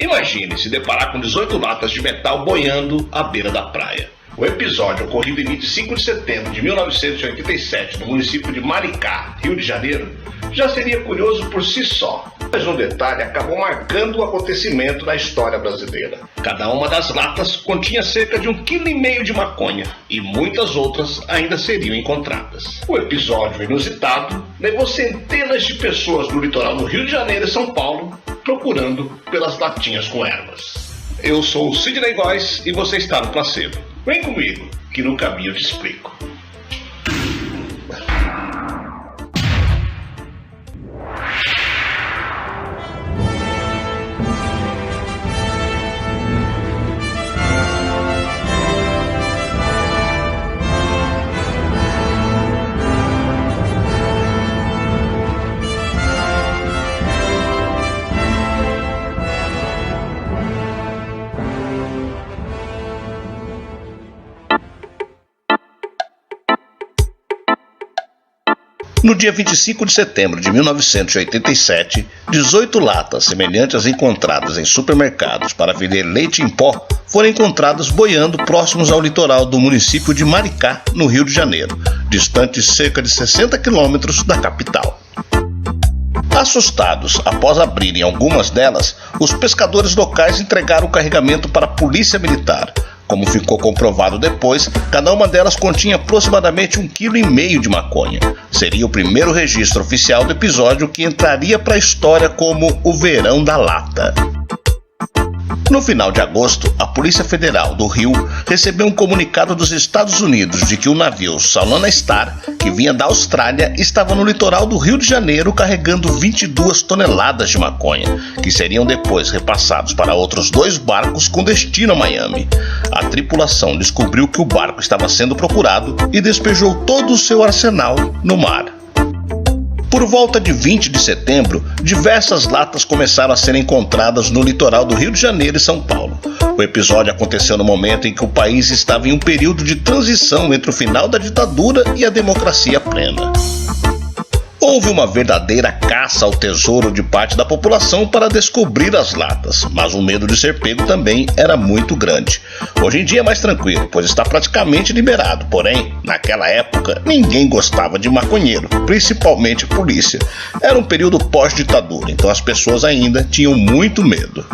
Imagine se deparar com 18 latas de metal boiando à beira da praia. O episódio, ocorrido em 25 de setembro de 1987, no município de Maricá, Rio de Janeiro, já seria curioso por si só. Mas um detalhe acabou marcando o acontecimento na história brasileira. Cada uma das latas continha cerca de 1,5 kg de maconha e muitas outras ainda seriam encontradas. O episódio inusitado levou centenas de pessoas do litoral do Rio de Janeiro e São Paulo procurando pelas latinhas com ervas. Eu sou o Sidney Góes e você está no Placebo. Vem comigo, que no caminho eu te explico. No dia 25 de setembro de 1987, 18 latas semelhantes às encontradas em supermercados para vender leite em pó foram encontradas boiando próximos ao litoral do município de Maricá, no Rio de Janeiro, distante cerca de 60 quilômetros da capital. Assustados após abrirem algumas delas, os pescadores locais entregaram o carregamento para a polícia militar. Como ficou comprovado depois, cada uma delas continha aproximadamente 1,5 kg de maconha. Seria o primeiro registro oficial do episódio que entraria para a história como o Verão da Lata. No final de agosto, a Polícia Federal do Rio recebeu um comunicado dos Estados Unidos de que o navio Solana Star, que vinha da Austrália, estava no litoral do Rio de Janeiro carregando 22 toneladas de maconha, que seriam depois repassados para outros 2 barcos com destino a Miami. A tripulação descobriu que o barco estava sendo procurado e despejou todo o seu arsenal no mar. Por volta de 20 de setembro, diversas latas começaram a ser encontradas no litoral do Rio de Janeiro e São Paulo. O episódio aconteceu no momento em que o país estava em um período de transição entre o final da ditadura e a democracia plena. Houve uma verdadeira caça ao tesouro de parte da população para descobrir as latas, mas o medo de ser pego também era muito grande. Hoje em dia é mais tranquilo, pois está praticamente liberado, porém, naquela época, ninguém gostava de maconheiro, principalmente a polícia. Era um período pós-ditadura, então as pessoas ainda tinham muito medo.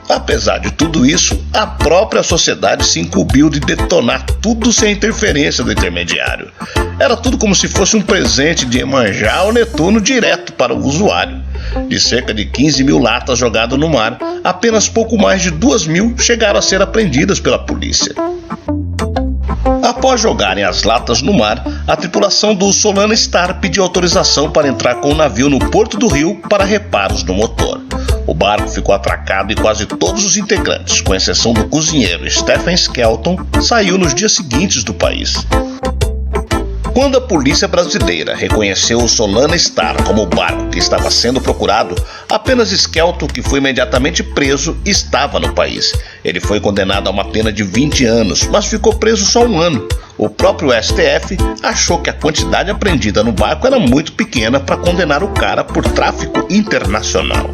Apesar de tudo isso, a própria sociedade se incumbiu de detonar tudo sem interferência do intermediário. Era tudo como se fosse um presente de Iemanjá ou Netuno direto para o usuário. De cerca de 15 mil latas jogadas no mar, apenas pouco mais de 2.000 chegaram a ser apreendidas pela polícia. Após jogarem as latas no mar, a tripulação do Solana Star pediu autorização para entrar com o navio no Porto do Rio para reparos no motor. O barco ficou atracado e quase todos os integrantes, com exceção do cozinheiro Stephen Skelton, saiu nos dias seguintes do país. Quando a polícia brasileira reconheceu o Solana Star como o barco que estava sendo procurado, apenas Skelton, que foi imediatamente preso, estava no país. Ele foi condenado a uma pena de 20 anos, mas ficou preso só 1 ano. O próprio STF achou que a quantidade apreendida no barco era muito pequena para condenar o cara por tráfico internacional.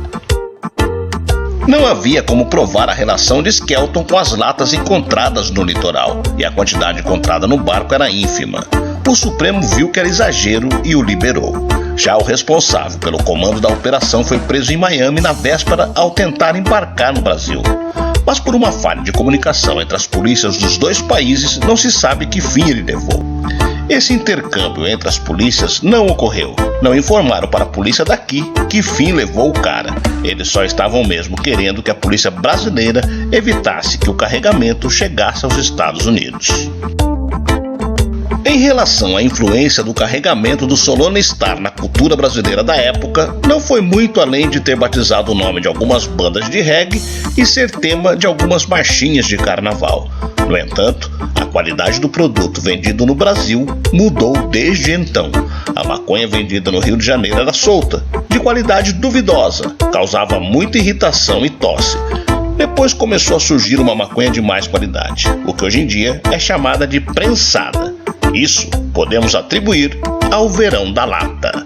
Não havia como provar a relação de Skelton com as latas encontradas no litoral, e a quantidade encontrada no barco era ínfima. O Supremo viu que era exagero e o liberou. Já o responsável pelo comando da operação foi preso em Miami na véspera ao tentar embarcar no Brasil. Mas por uma falha de comunicação entre as polícias dos 2 países, não se sabe que fim ele levou. Esse intercâmbio entre as polícias não ocorreu. Não informaram para a polícia daqui que fim levou o cara. Eles só estavam mesmo querendo que a polícia brasileira evitasse que o carregamento chegasse aos Estados Unidos. Em relação à influência do carregamento do Solana Star na cultura brasileira da época, não foi muito além de ter batizado o nome de algumas bandas de reggae e ser tema de algumas marchinhas de carnaval. No entanto, a qualidade do produto vendido no Brasil mudou desde então. A maconha vendida no Rio de Janeiro era solta, de qualidade duvidosa, causava muita irritação e tosse. Depois começou a surgir uma maconha de mais qualidade, o que hoje em dia é chamada de prensada. Isso podemos atribuir ao Verão da Lata.